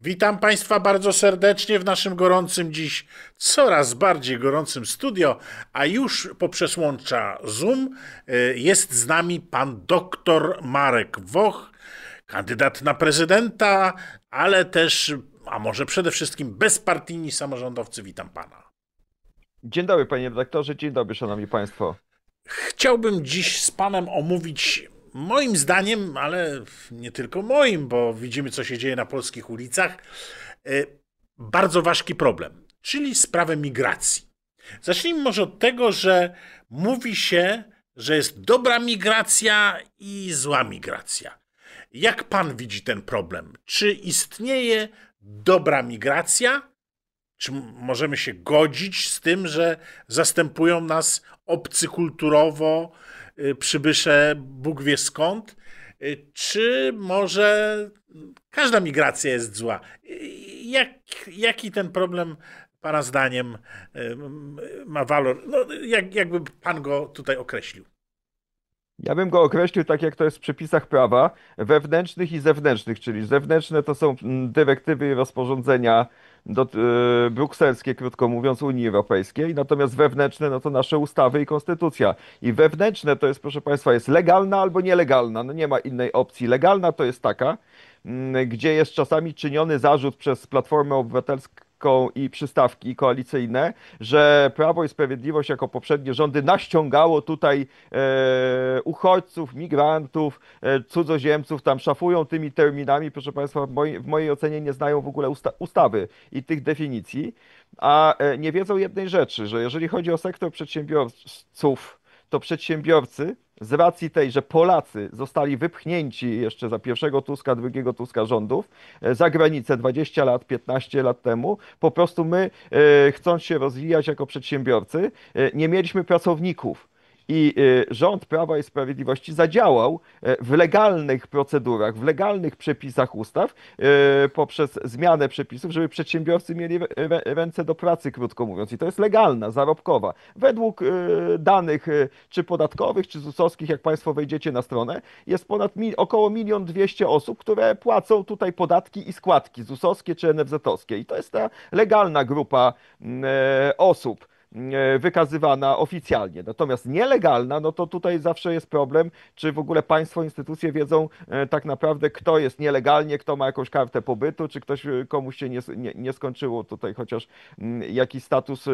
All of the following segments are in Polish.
Witam Państwa bardzo serdecznie w naszym gorącym dziś, coraz bardziej gorącym studio, a już poprzez łącza Zoom jest z nami pan doktor Marek Woch, kandydat na prezydenta, ale też, a może przede wszystkim bezpartyjni samorządowcy. Witam pana. Dzień dobry, panie redaktorze, dzień dobry, szanowni państwo. Chciałbym dziś z panem omówić, moim zdaniem, ale nie tylko moim, bo widzimy, co się dzieje na polskich ulicach, bardzo ważki problem, czyli sprawę migracji. Zacznijmy może od tego, że mówi się, że jest dobra migracja i zła migracja. Jak pan widzi ten problem? Czy istnieje dobra migracja? Czy możemy się godzić z tym, że zastępują nas obcy kulturowo, przybysze Bóg wie skąd? Czy może każda migracja jest zła? Jak, jaki ten problem pana zdaniem ma walor? No, jakby pan go tutaj określił? Ja bym go określił tak, jak to jest w przepisach prawa, wewnętrznych i zewnętrznych, czyli zewnętrzne to są dyrektywy i rozporządzenia brukselskie, krótko mówiąc, Unii Europejskiej, natomiast wewnętrzne no to nasze ustawy i konstytucja. I wewnętrzne to jest, proszę państwa, jest legalna albo nielegalna, no nie ma innej opcji. Legalna to jest taka, gdzie jest czasami czyniony zarzut przez Platformę Obywatelską i przystawki koalicyjne, że Prawo i Sprawiedliwość jako poprzednie rządy naściągało tutaj uchodźców, migrantów, cudzoziemców, tam szafują tymi terminami, proszę Państwa, w mojej ocenie nie znają w ogóle ustawy i tych definicji, a nie wiedzą jednej rzeczy, że jeżeli chodzi o sektor przedsiębiorców, to przedsiębiorcy z racji tej, że Polacy zostali wypchnięci jeszcze za pierwszego Tuska, drugiego Tuska rządów za granicę 20 lat, 15 lat temu, po prostu my, chcąc się rozwijać jako przedsiębiorcy, nie mieliśmy pracowników. I rząd Prawa i Sprawiedliwości zadziałał w legalnych procedurach, w legalnych przepisach ustaw poprzez zmianę przepisów, żeby przedsiębiorcy mieli ręce do pracy, krótko mówiąc. I to jest legalna, zarobkowa. Według danych czy podatkowych, czy ZUS-owskich, jak Państwo wejdziecie na stronę, jest około 1 200 000 osób, które płacą tutaj podatki i składki ZUS-owskie czy NFZ-owskie. I to jest ta legalna grupa osób wykazywana oficjalnie. Natomiast nielegalna, no to tutaj zawsze jest problem, czy w ogóle państwo, instytucje wiedzą tak naprawdę, kto jest nielegalnie, kto ma jakąś kartę pobytu, czy ktoś komuś się nie skończyło tutaj chociaż jakiś status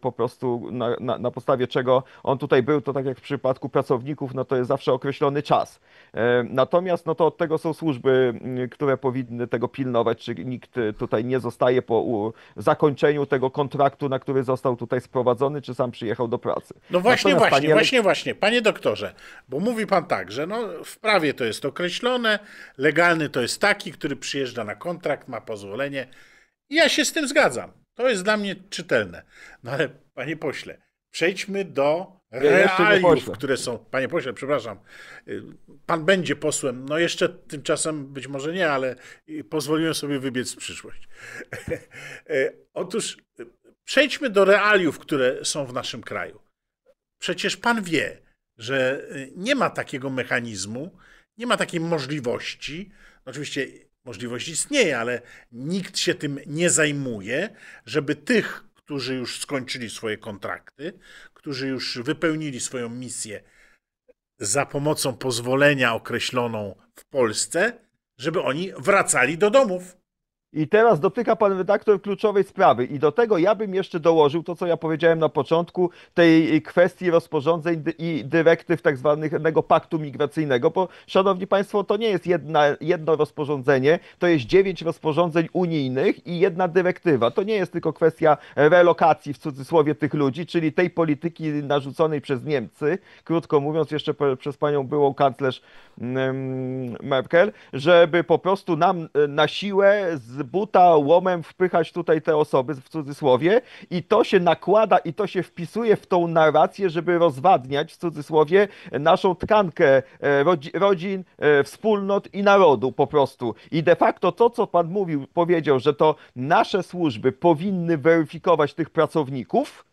po prostu na podstawie czego on tutaj był, to tak jak w przypadku pracowników, no to jest zawsze określony czas. Natomiast no to od tego są służby, które powinny tego pilnować, czy nikt tutaj nie zostaje po zakończeniu tego kontraktu, na który został tutaj sprowadzony, czy sam przyjechał do pracy. No właśnie, Natomiast właśnie, panie doktorze, bo mówi pan tak, że no w prawie to jest określone, legalny to jest taki, który przyjeżdża na kontrakt, ma pozwolenie. I ja się z tym zgadzam. To jest dla mnie czytelne. No ale panie pośle, przejdźmy do realiów, które są. Panie pośle, przepraszam, pan będzie posłem, no jeszcze tymczasem być może nie, ale pozwoliłem sobie wybiec w przyszłość. Otóż przejdźmy do realiów, które są w naszym kraju. Przecież pan wie, że nie ma takiego mechanizmu, nie ma takiej możliwości. Oczywiście możliwość istnieje, ale nikt się tym nie zajmuje, żeby tych, którzy już skończyli swoje kontrakty, którzy już wypełnili swoją misję za pomocą pozwolenia określoną w Polsce, żeby oni wracali do domów. I teraz dotyka pan redaktor kluczowej sprawy i do tego ja bym jeszcze dołożył to, co ja powiedziałem na początku, tej kwestii rozporządzeń i dyrektyw tak zwanego paktu migracyjnego, bo szanowni państwo, to nie jest jedno rozporządzenie, to jest 9 rozporządzeń unijnych i jedna dyrektywa. To nie jest tylko kwestia relokacji w cudzysłowie tych ludzi, czyli tej polityki narzuconej przez Niemcy, krótko mówiąc jeszcze przez panią byłą kanclerz Merkel, żeby po prostu nam na siłę z buta łomem wpychać tutaj te osoby w cudzysłowie i to się nakłada i to się wpisuje w tą narrację, żeby rozwadniać w cudzysłowie naszą tkankę rodzin, wspólnot i narodu po prostu. I de facto to, co pan powiedział, że to nasze służby powinny weryfikować tych pracowników,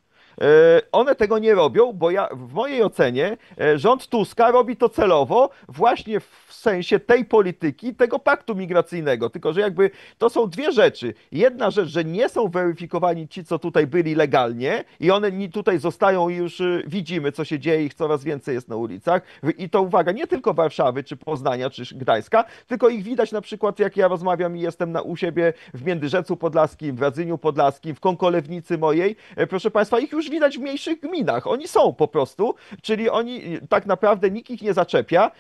One tego nie robią, bo w mojej ocenie rząd Tuska robi to celowo właśnie w sensie tej polityki, tego paktu migracyjnego. Tylko że jakby to są dwie rzeczy. Jedna rzecz, że nie są weryfikowani ci, co tutaj byli legalnie i one tutaj zostają i już widzimy, co się dzieje, ich coraz więcej jest na ulicach. I to uwaga, nie tylko Warszawy, czy Poznania, czy Gdańska, tylko ich widać na przykład, jak ja rozmawiam i jestem u siebie w Międzyrzeczu Podlaskim, w Radzyniu Podlaskim, w Kąkolewnicy mojej. Proszę Państwa, ich już widać w mniejszych gminach. Oni są po prostu, czyli oni tak naprawdę nikt ich nie zaczepia.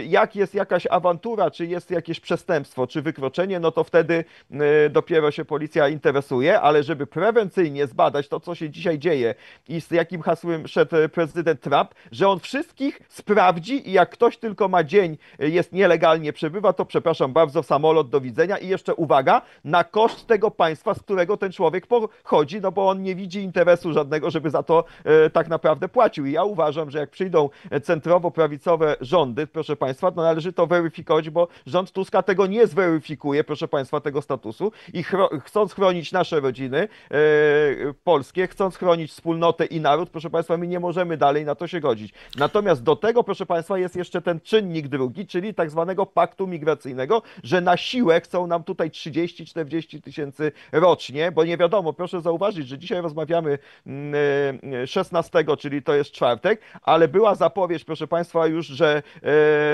Jak jest jakaś awantura, czy jest jakieś przestępstwo, czy wykroczenie, no to wtedy dopiero się policja interesuje, ale żeby prewencyjnie zbadać to, co się dzisiaj dzieje i z jakim hasłem szedł prezydent Trump, że on wszystkich sprawdzi i jak ktoś tylko ma dzień, jest nielegalnie przebywa, to przepraszam bardzo, samolot, do widzenia i jeszcze uwaga, na koszt tego państwa, z którego ten człowiek pochodzi, no bo on nie widzi interesu żadnego, żeby za to tak naprawdę płacił. I ja uważam, że jak przyjdą centrowo-prawicowe rządy, proszę państwa, to należy to weryfikować, bo rząd Tuska tego nie zweryfikuje, proszę państwa, tego statusu i chcąc chronić nasze rodziny polskie, chcąc chronić wspólnotę i naród, proszę państwa, my nie możemy dalej na to się godzić. Natomiast do tego, proszę państwa, jest jeszcze ten czynnik drugi, czyli tak zwanego paktu migracyjnego, że na siłę chcą nam tutaj 30-40 tysięcy rocznie, bo nie wiadomo, proszę zauważyć, że dzisiaj rozmawiamy 16, czyli to jest czwartek, ale była zapowiedź, proszę państwa, już, że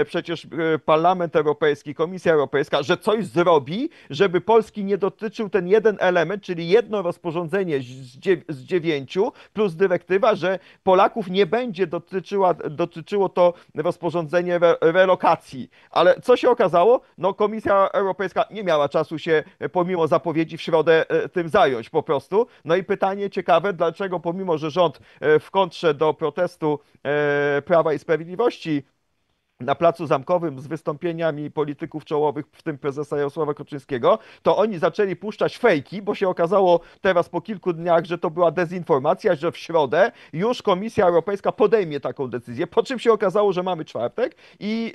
przecież Parlament Europejski, Komisja Europejska, że coś zrobi, żeby Polski nie dotyczył ten jeden element, czyli jedno rozporządzenie z 9 plus dyrektywa, że Polaków nie będzie dotyczyło to rozporządzenie relokacji. Ale co się okazało? No Komisja Europejska nie miała czasu się pomimo zapowiedzi w środę tym zająć po prostu. No i pytanie ciekawe, dlaczego pomimo, że rząd w kontrze do protestu Prawa i Sprawiedliwości na Placu Zamkowym z wystąpieniami polityków czołowych, w tym prezesa Jarosława Kaczyńskiego, to oni zaczęli puszczać fejki, bo się okazało teraz po kilku dniach, że to była dezinformacja, że w środę już Komisja Europejska podejmie taką decyzję, po czym się okazało, że mamy czwartek i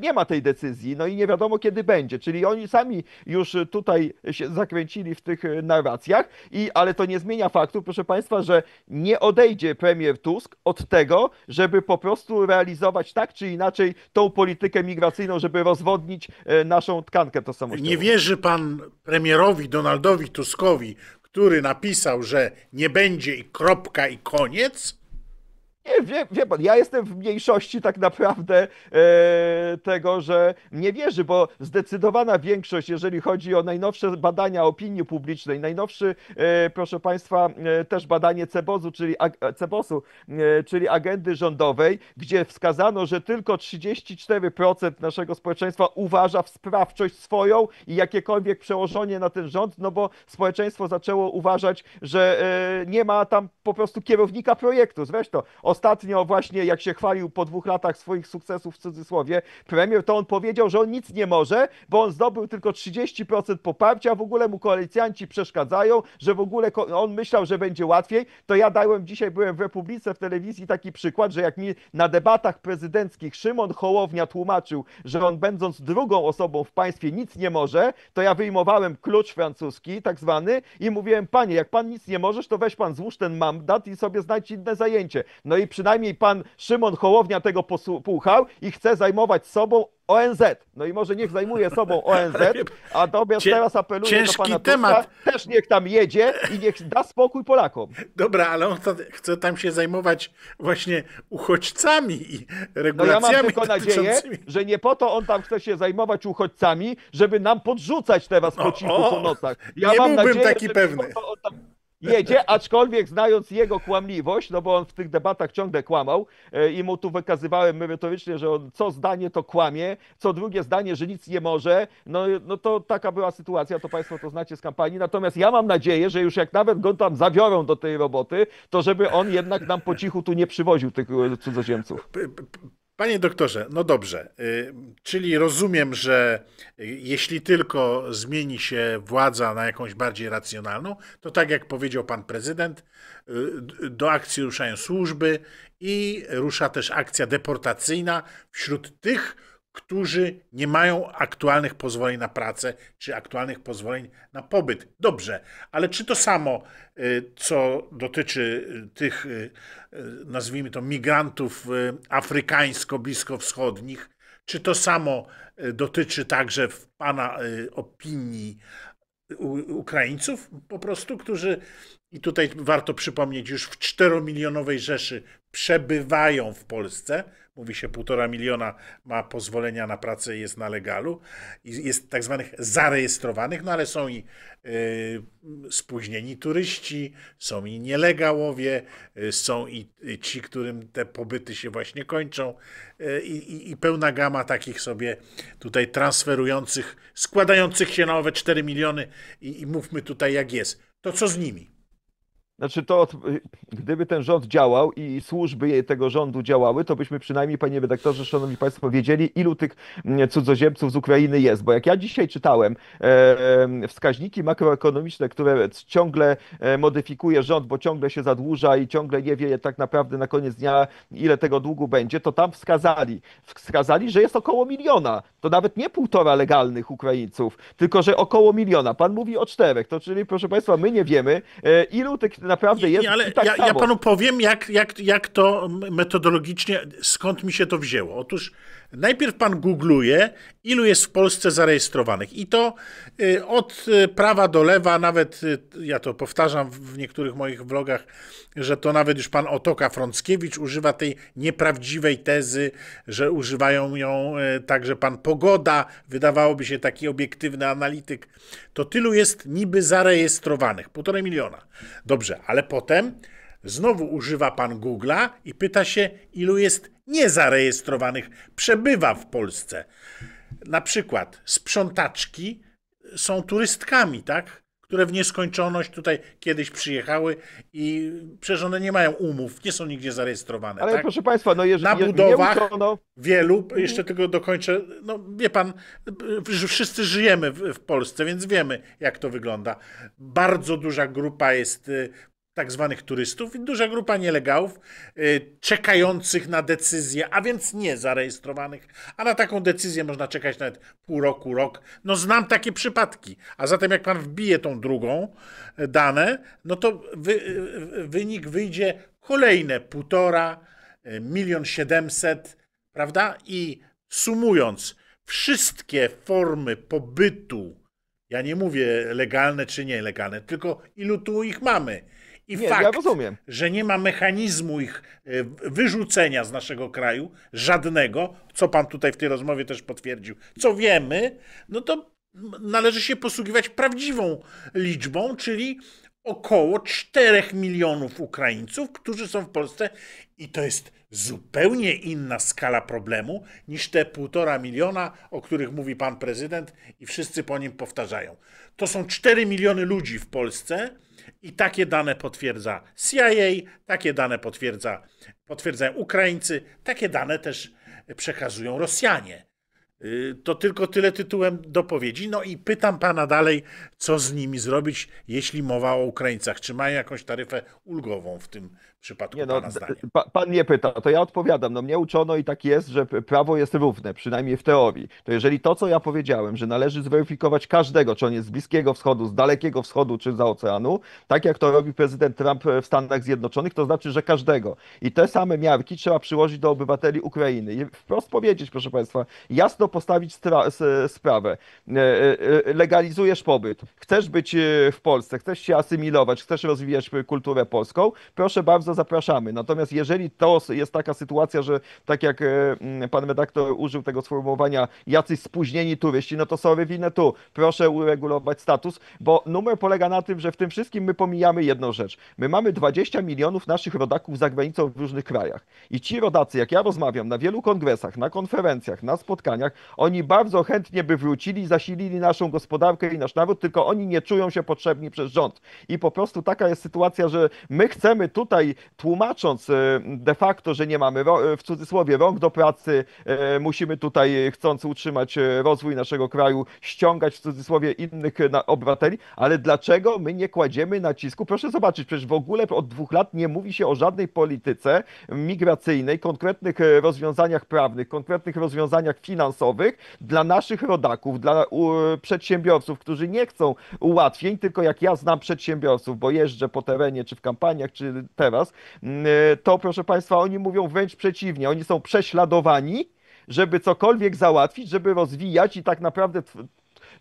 nie ma tej decyzji, no i nie wiadomo kiedy będzie, czyli oni sami już tutaj się zakręcili w tych narracjach, ale to nie zmienia faktu, proszę Państwa, że nie odejdzie premier Tusk od tego, żeby po prostu realizować tak czy inaczej tą politykę migracyjną, żeby rozwodnić naszą tkankę tożsamościową. Nie wierzy pan premierowi Donaldowi Tuskowi, który napisał, że nie będzie i kropka i koniec? Nie, wie pan, ja jestem w mniejszości tak naprawdę tego, że nie wierzy, bo zdecydowana większość, jeżeli chodzi o najnowsze badania opinii publicznej, najnowszy, proszę państwa, też badanie CEBOS-u, czyli agendy rządowej, gdzie wskazano, że tylko 34% naszego społeczeństwa uważa w sprawczość swoją i jakiekolwiek przełożenie na ten rząd, no bo społeczeństwo zaczęło uważać, że nie ma tam po prostu kierownika projektu. Zresztą ostatnio właśnie, jak się chwalił po 2 latach swoich sukcesów w cudzysłowie premier, to on powiedział, że on nic nie może, bo on zdobył tylko 30% poparcia, w ogóle mu koalicjanci przeszkadzają, że w ogóle on myślał, że będzie łatwiej. To ja dzisiaj byłem w Republice w telewizji taki przykład, że jak mi na debatach prezydenckich Szymon Hołownia tłumaczył, że on będąc drugą osobą w państwie nic nie może, to ja wyjmowałem klucz francuski, tak zwany, i mówiłem, panie, jak pan nic nie możesz, to weź pan złóż ten mandat i sobie znajdź inne zajęcie. No i przynajmniej pan Szymon Hołownia tego posłuchał i chce zajmować sobą ONZ. No i może niech zajmuje sobą ONZ, a teraz apeluję do pana Tuska, też niech tam jedzie i niech da spokój Polakom. Dobra, ale on chce tam się zajmować właśnie uchodźcami i regulacjami. No ja mam tylko nadzieję, że nie po to on tam chce się zajmować uchodźcami, żeby nam podrzucać teraz po cichu po nocach. Ja nie mam byłbym nadzieję, taki pewny. Jedzie, aczkolwiek znając jego kłamliwość, no bo on w tych debatach ciągle kłamał i mu tu wykazywałem merytorycznie, że on co zdanie to kłamie, co drugie zdanie, że nic nie może, no to taka była sytuacja, to państwo to znacie z kampanii, natomiast ja mam nadzieję, że już jak nawet go tam zabiorą do tej roboty, to żeby on jednak nam po cichu tu nie przywoził tych cudzoziemców. Panie doktorze, no dobrze, czyli rozumiem, że jeśli tylko zmieni się władza na jakąś bardziej racjonalną, to tak jak powiedział pan prezydent, do akcji ruszają służby i rusza też akcja deportacyjna wśród tych, którzy nie mają aktualnych pozwoleń na pracę, czy aktualnych pozwoleń na pobyt. Dobrze, ale czy to samo, co dotyczy tych, nazwijmy to, migrantów afrykańsko-bliskowschodnich, czy to samo dotyczy także w Pana opinii Ukraińców po prostu, którzy, i tutaj warto przypomnieć, już w 4-milionowej Rzeszy przebywają w Polsce. Mówi się 1,5 miliona ma pozwolenia na pracę, jest na legalu, jest tak zwanych zarejestrowanych, no ale są i spóźnieni turyści, są i nielegałowie, są i ci, którym te pobyty się właśnie kończą, i pełna gama takich sobie tutaj transferujących, składających się na owe 4 miliony i mówmy tutaj jak jest. To co z nimi? Znaczy gdyby ten rząd działał i służby tego rządu działały, to byśmy przynajmniej, panie redaktorze, szanowni państwo, wiedzieli, ilu tych cudzoziemców z Ukrainy jest. Bo jak ja dzisiaj czytałem wskaźniki makroekonomiczne, które ciągle modyfikuje rząd, bo ciągle się zadłuża i ciągle nie wie tak naprawdę na koniec dnia, ile tego długu będzie, to tam wskazali, że jest około miliona. To nawet nie 1,5 legalnych Ukraińców, tylko że około miliona. Pan mówi o 4, to czyli, proszę państwa, my nie wiemy, ilu tych naprawdę jest. Ale ja panu powiem, jak to metodologicznie, skąd mi się to wzięło. Otóż najpierw pan googluje, ilu jest w Polsce zarejestrowanych. I to od prawa do lewa, nawet ja to powtarzam w niektórych moich vlogach, że to nawet już pan Otoka Frąckiewicz używa tej nieprawdziwej tezy, że używają ją także pan Pogoda, wydawałoby się taki obiektywny analityk. To tylu jest niby zarejestrowanych, 1,5 miliona. Dobrze, ale potem znowu używa pan Google'a i pyta się, ilu jest niezarejestrowanych, przebywa w Polsce. Na przykład sprzątaczki są turystkami, tak? Które w nieskończoność tutaj kiedyś przyjechały i przecież one nie mają umów, nie są nigdzie zarejestrowane. Ale tak? proszę państwa, no jeżeli na budowach uczono... wielu, jeszcze tylko dokończę, no wie pan, że wszyscy żyjemy w Polsce, więc wiemy, jak to wygląda. Bardzo duża grupa jest tak zwanych turystów i duża grupa nielegalów czekających na decyzję, a więc nie zarejestrowanych, a na taką decyzję można czekać nawet pół roku, rok. No znam takie przypadki, a zatem jak pan wbije tą drugą dane, no to wynik wyjdzie kolejne 1,5 700 000, prawda? I sumując wszystkie formy pobytu, ja nie mówię legalne czy nielegalne, tylko ilu tu ich mamy. I Nie, fakt, ja rozumiem, że nie ma mechanizmu ich wyrzucenia z naszego kraju, żadnego, co pan tutaj w tej rozmowie też potwierdził, co wiemy, no to należy się posługiwać prawdziwą liczbą, czyli około 4 milionów Ukraińców, którzy są w Polsce i to jest zupełnie inna skala problemu niż te 1,5 miliona, o których mówi pan prezydent i wszyscy po nim powtarzają. To są 4 miliony ludzi w Polsce i takie dane potwierdza CIA, takie dane potwierdzają Ukraińcy, takie dane też przekazują Rosjanie. To tylko tyle tytułem dopowiedzi. No i pytam pana dalej, co z nimi zrobić, jeśli mowa o Ukraińcach. Czy mają jakąś taryfę ulgową w tym przypadku, nie no, pana zdaniem? pan mnie pyta, to ja odpowiadam. No mnie uczono i tak jest, że prawo jest równe, przynajmniej w teorii. To jeżeli to, co ja powiedziałem, że należy zweryfikować każdego, czy on jest z Bliskiego Wschodu, z Dalekiego Wschodu, czy z oceanu, tak jak to robi prezydent Trump w Stanach Zjednoczonych, to znaczy, że każdego. I te same miarki trzeba przyłożyć do obywateli Ukrainy. I wprost powiedzieć, proszę państwa, jasno postawić sprawę. Legalizujesz pobyt, chcesz być w Polsce, chcesz się asymilować, chcesz rozwijać kulturę polską, proszę bardzo, zapraszamy. Natomiast jeżeli to jest taka sytuacja, że tak jak pan redaktor użył tego sformułowania, jacyś spóźnieni turyści, no to sorry, winę tu. Proszę uregulować status, bo numer polega na tym, że w tym wszystkim my pomijamy jedną rzecz. My mamy 20 milionów naszych rodaków za granicą w różnych krajach. I ci rodacy, jak ja rozmawiam na wielu kongresach, na konferencjach, na spotkaniach, oni bardzo chętnie by wrócili, zasilili naszą gospodarkę i nasz naród, tylko oni nie czują się potrzebni przez rząd. I po prostu taka jest sytuacja, że my chcemy tutaj tłumacząc de facto, że nie mamy w cudzysłowie rąk do pracy, musimy tutaj, chcąc utrzymać rozwój naszego kraju, ściągać w cudzysłowie innych obywateli, ale dlaczego my nie kładziemy nacisku? Proszę zobaczyć, przecież w ogóle od 2 lat nie mówi się o żadnej polityce migracyjnej, konkretnych rozwiązaniach prawnych, konkretnych rozwiązaniach finansowych dla naszych rodaków, dla przedsiębiorców, którzy nie chcą ułatwień, tylko jak ja znam przedsiębiorców, bo jeżdżę po terenie, czy w kampaniach, czy teraz, to proszę Państwa, oni mówią wręcz przeciwnie, oni są prześladowani, żeby cokolwiek załatwić, żeby rozwijać i tak naprawdę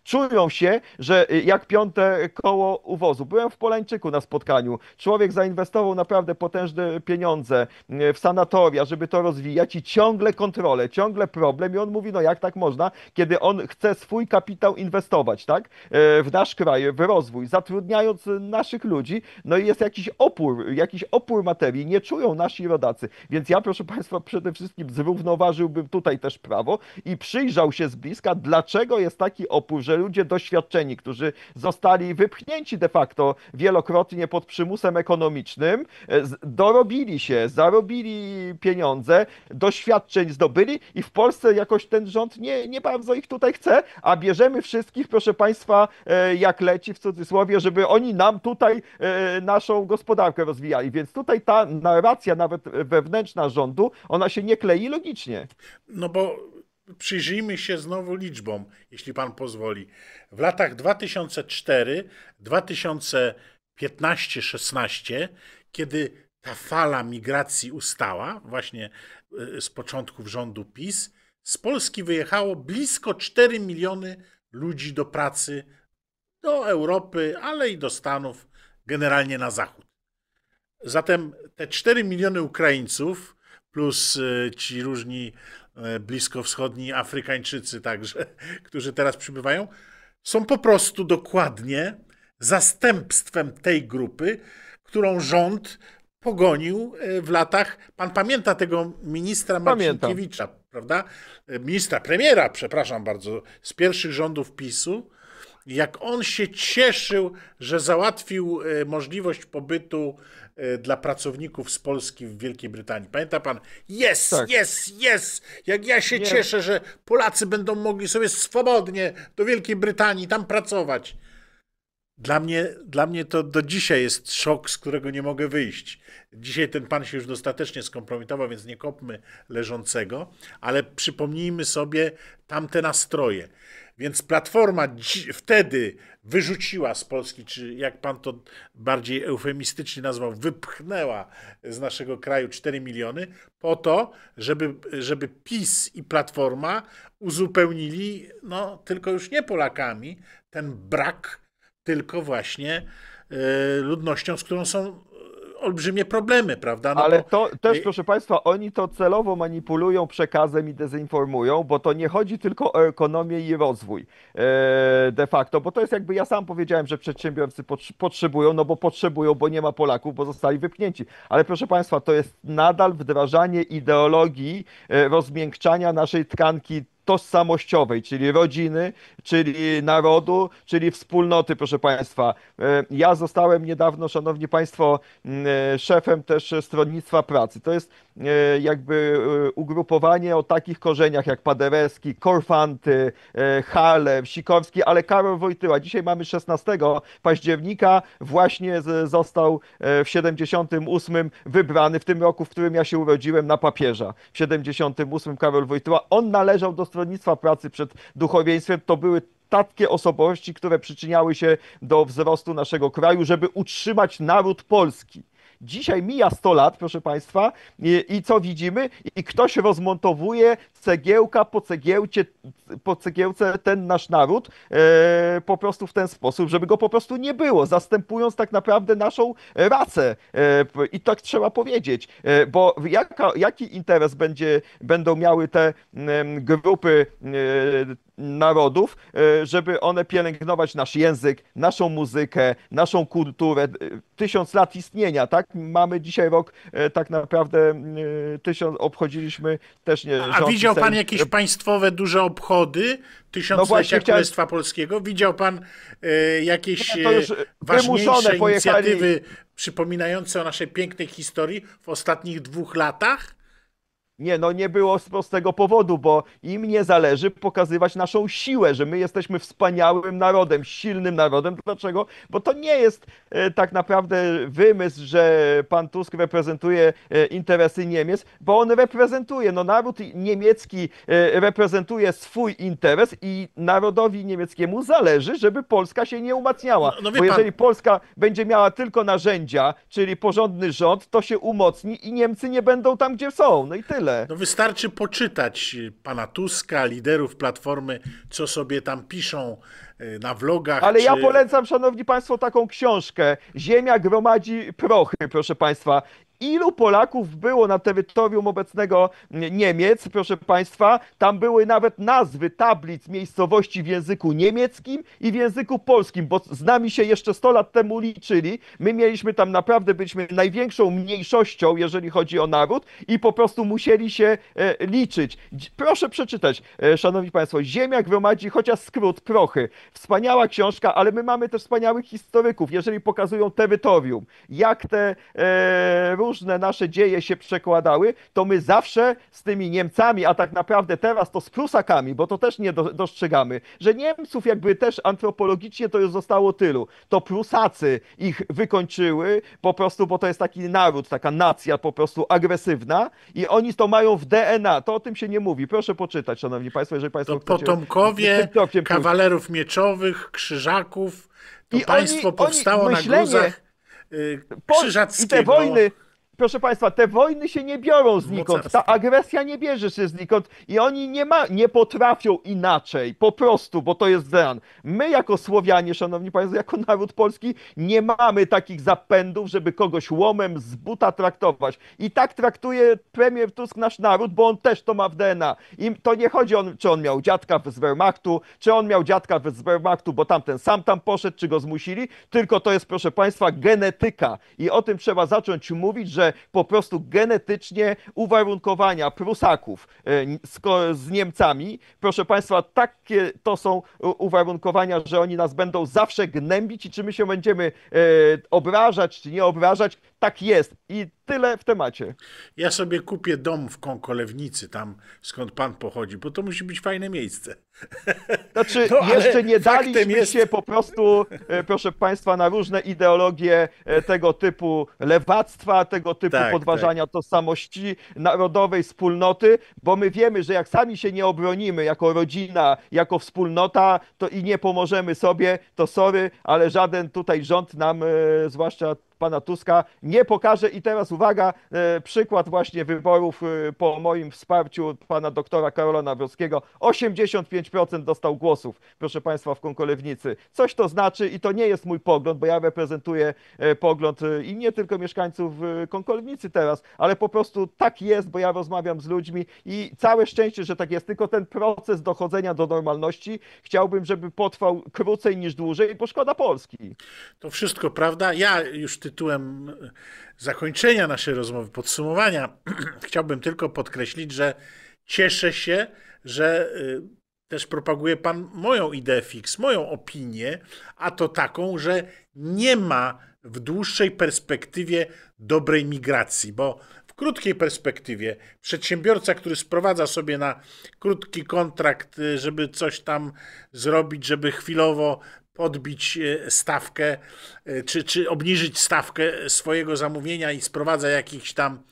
czują się, że jak piąte koło u wozu. Byłem w Polańczyku na spotkaniu. Człowiek zainwestował naprawdę potężne pieniądze w sanatoria, żeby to rozwijać i ciągle kontrolę, ciągle problem i on mówi, no jak tak można, kiedy on chce swój kapitał inwestować, tak? W nasz kraj, w rozwój, zatrudniając naszych ludzi, no i jest jakiś opór materii, nie czują nasi rodacy. Więc ja, proszę Państwa, przede wszystkim zrównoważyłbym tutaj też prawo i przyjrzał się z bliska, dlaczego jest taki opór, że ludzie doświadczeni, którzy zostali wypchnięci de facto wielokrotnie pod przymusem ekonomicznym, dorobili się, zarobili pieniądze, doświadczeń zdobyli i w Polsce jakoś ten rząd nie bardzo ich tutaj chce, a bierzemy wszystkich, proszę Państwa, jak leci w cudzysłowie, żeby oni nam tutaj naszą gospodarkę rozwijali. Więc tutaj ta narracja nawet wewnętrzna rządu, ona się nie klei logicznie. No bo przyjrzyjmy się znowu liczbom, jeśli pan pozwoli. W latach 2004-2015-16, kiedy ta fala migracji ustała, właśnie z początków rządu PiS, z Polski wyjechało blisko 4 miliony ludzi do pracy, do Europy, ale i do Stanów, generalnie na zachód. Zatem te 4 miliony Ukraińców plus ci różni bliskowschodni Afrykańczycy także, którzy teraz przybywają, są po prostu dokładnie zastępstwem tej grupy, którą rząd pogonił w latach. Pan pamięta tego ministra Pamiętam. Marcinkiewicza, prawda? Ministra, premiera, przepraszam bardzo, z pierwszych rządów PiSu, jak on się cieszył, że załatwił możliwość pobytu dla pracowników z Polski w Wielkiej Brytanii. Pamięta pan? Tak. Yes! Jak ja się Nie, cieszę, że Polacy będą mogli sobie swobodnie do Wielkiej Brytanii tam pracować. Dla mnie to do dzisiaj jest szok, z którego nie mogę wyjść. Dzisiaj ten pan się już dostatecznie skompromitował, więc nie kopmy leżącego, ale przypomnijmy sobie tamte nastroje. Więc Platforma wtedy wyrzuciła z Polski, czy jak pan to bardziej eufemistycznie nazwał, wypchnęła z naszego kraju 4 miliony, po to, żeby PiS i Platforma uzupełnili, no tylko już nie Polakami, ten brak, tylko właśnie ludnością, z którą są olbrzymie problemy, prawda? No ale bo to też, proszę Państwa, oni to celowo manipulują przekazem i dezinformują, bo to nie chodzi tylko o ekonomię i rozwój de facto, bo to jest jakby, ja sam powiedziałem, że przedsiębiorcy potrzebują, no bo potrzebują, bo nie ma Polaków, bo zostali wypchnięci. Ale proszę Państwa, to jest nadal wdrażanie ideologii rozmiękczania naszej tkanki tożsamościowej, czyli rodziny, czyli narodu, czyli wspólnoty, proszę Państwa. Ja zostałem niedawno, Szanowni Państwo, szefem też Stronnictwa Pracy. To jest jakby ugrupowanie o takich korzeniach jak Paderewski, Korfanty, Hale, Sikorski, ale Karol Wojtyła. Dzisiaj mamy 16 października, właśnie został w 78 wybrany w tym roku, w którym ja się urodziłem, na papieża. W 78 Karol Wojtyła. On należał do Stronnictwa Pracy przed duchowieństwem. To były takie osobowości, które przyczyniały się do wzrostu naszego kraju, żeby utrzymać naród polski. Dzisiaj mija 100 lat, proszę Państwa, i co widzimy? I ktoś rozmontowuje cegiełka po cegiełce ten nasz naród po prostu w ten sposób, żeby go po prostu nie było, zastępując tak naprawdę naszą racę. I tak trzeba powiedzieć, bo jaki interes będą miały te grupy narodów, żeby one pielęgnować nasz język, naszą muzykę, naszą kulturę. 1000 lat istnienia, tak? Mamy dzisiaj rok tak naprawdę 1000, obchodziliśmy też nie, A rząd i widział pan Sejm. jakieś państwowe duże obchody No tysiąclecia właśnie chciałem, Królestwa Polskiego? Widział pan jakieś to już wymuszone ważniejsze pojechali. inicjatywy przypominające o naszej pięknej historii w ostatnich 2 latach? Nie, no nie było z prostego powodu, bo im nie zależy pokazywać naszą siłę, że my jesteśmy wspaniałym narodem, silnym narodem. Dlaczego? Bo to nie jest tak naprawdę wymysł, że pan Tusk reprezentuje interesy Niemiec, bo on reprezentuje, no naród niemiecki reprezentuje swój interes i narodowi niemieckiemu zależy, żeby Polska się nie umacniała. No wie Bo pan, jeżeli Polska będzie miała tylko narzędzia, czyli porządny rząd, to się umocni i Niemcy nie będą tam, gdzie są. No i tyle. no wystarczy poczytać pana Tuska, liderów Platformy, co sobie tam piszą na vlogach, Ale czy... ja polecam, szanowni państwo, taką książkę. Ziemia gromadzi prochy, proszę państwa. Ilu Polaków było na terytorium obecnego Niemiec, proszę państwa? Tam były nawet nazwy tablic miejscowości w języku niemieckim i w języku polskim, bo z nami się jeszcze 100 lat temu liczyli. My mieliśmy tam naprawdę, byliśmy największą mniejszością, jeżeli chodzi o naród i po prostu musieli się liczyć. Proszę przeczytać, szanowni państwo, Ziemia gromadzi, chociaż skrót, prochy. Wspaniała książka, ale my mamy też wspaniałych historyków, jeżeli pokazują terytorium, jak te różne nasze dzieje się przekładały, to my zawsze z tymi Niemcami, a tak naprawdę teraz to z Prusakami, bo to też nie dostrzegamy, że Niemców jakby też antropologicznie to już zostało tylu. To Prusacy ich wykończyły po prostu, bo to jest taki naród, taka nacja po prostu agresywna i oni to mają w DNA. To o tym się nie mówi. Proszę poczytać, szanowni państwo, jeżeli państwo To chcecie potomkowie tym tropiem pójść. kawalerów mieczowych, krzyżaków, to I państwo powstało na myślenie, gruzach I te krzyżackiego wojny, proszę państwa, te wojny się nie biorą znikąd, ta mocarstwa. agresja nie bierze się znikąd i oni nie potrafią inaczej, po prostu, bo to jest zran. My jako Słowianie, szanowni państwo, jako naród polski, nie mamy takich zapędów, żeby kogoś łomem z buta traktować. I tak traktuje premier Tusk nasz naród, bo on też to ma w DNA. I to nie chodzi o, czy on miał dziadka z Wehrmachtu, czy on miał dziadka z Wehrmachtu, bo tamten sam tam poszedł, czy go zmusili, tylko to jest, proszę państwa, genetyka. I o tym trzeba zacząć mówić, że po prostu genetycznie uwarunkowania Prusaków z Niemcami, proszę państwa, takie to są uwarunkowania, że oni nas będą zawsze gnębić i czy my się będziemy obrażać, czy nie obrażać, tak jest. I tyle w temacie. Ja sobie kupię dom w Kąkolewnicy, tam skąd pan pochodzi, bo to musi być fajne miejsce. Znaczy, No, ale jeszcze nie faktem daliśmy jest- się po prostu, proszę państwa, na różne ideologie tego typu lewactwa, tego typu Tak, podważania tożsamości narodowej, wspólnoty, bo my wiemy, że jak sami się nie obronimy jako rodzina, jako wspólnota, to i nie pomożemy sobie, to sorry, ale żaden tutaj rząd nam, zwłaszcza pana Tuska, nie pokaże. I teraz uwaga, przykład właśnie wyborów po moim wsparciu pana doktora Karola Nawrockiego. 85% dostał głosów, proszę państwa, w Kąkolewnicy. Coś to znaczy i to nie jest mój pogląd, bo ja reprezentuję pogląd i nie tylko mieszkańców Kąkolewnicy teraz, ale po prostu tak jest, bo ja rozmawiam z ludźmi i całe szczęście, że tak jest. Tylko ten proces dochodzenia do normalności chciałbym, żeby potrwał krócej niż dłużej, bo szkoda Polski. To wszystko prawda. Ja już tytułem zakończenia naszej rozmowy, podsumowania, chciałbym tylko podkreślić, że cieszę się, że też propaguje pan moją ideę fix, moją opinię, a to taką, że nie ma w dłuższej perspektywie dobrej migracji, bo w krótkiej perspektywie przedsiębiorca, który sprowadza sobie na krótki kontrakt, żeby coś tam zrobić, żeby chwilowo podbić stawkę, czy obniżyć stawkę swojego zamówienia i sprowadza jakichś tam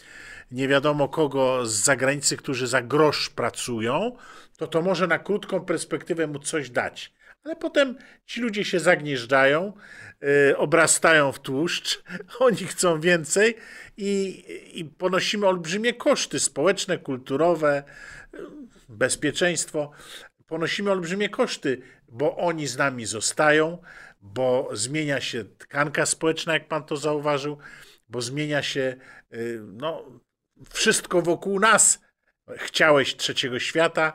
nie wiadomo kogo z zagranicy, którzy za grosz pracują, to może na krótką perspektywę mu coś dać. Ale potem ci ludzie się zagnieżdżają, obrastają w tłuszcz, oni chcą więcej i ponosimy olbrzymie koszty społeczne, kulturowe, bezpieczeństwo. Ponosimy olbrzymie koszty, bo oni z nami zostają, bo zmienia się tkanka społeczna, jak pan to zauważył, bo zmienia się no, wszystko wokół nas. Chciałeś trzeciego świata,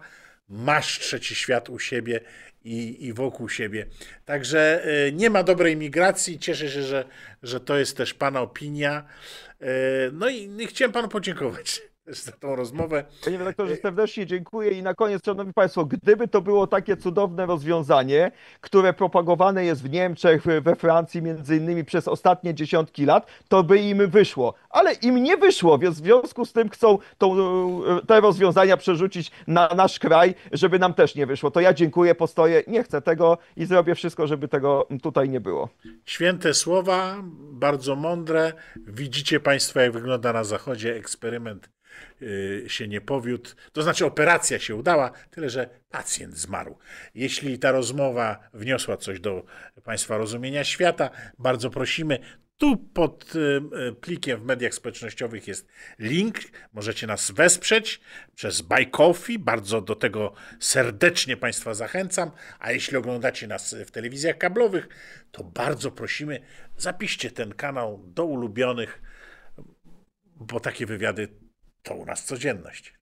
masz trzeci świat u siebie i wokół siebie. Także nie ma dobrej migracji. Cieszę się, że to jest też pana opinia. No i chciałem panu podziękować też za tą rozmowę. Panie redaktorze, serdecznie dziękuję i na koniec, szanowni państwo, gdyby to było takie cudowne rozwiązanie, które propagowane jest w Niemczech, we Francji między innymi przez ostatnie dziesiątki lat, to by im wyszło. Ale im nie wyszło, więc w związku z tym chcą te rozwiązania przerzucić na nasz kraj, żeby nam też nie wyszło. To ja dziękuję, postoję, nie chcę tego i zrobię wszystko, żeby tego tutaj nie było. Święte słowa, bardzo mądre. Widzicie państwo, jak wygląda na Zachodzie eksperyment się nie powiódł, to znaczy operacja się udała, tyle że pacjent zmarł. Jeśli ta rozmowa wniosła coś do państwa rozumienia świata, bardzo prosimy. Tu pod plikiem w mediach społecznościowych jest link. Możecie nas wesprzeć przez Buy Coffee. Bardzo do tego serdecznie państwa zachęcam. A jeśli oglądacie nas w telewizjach kablowych, to bardzo prosimy, zapiszcie ten kanał do ulubionych, bo takie wywiady to u nas codzienność.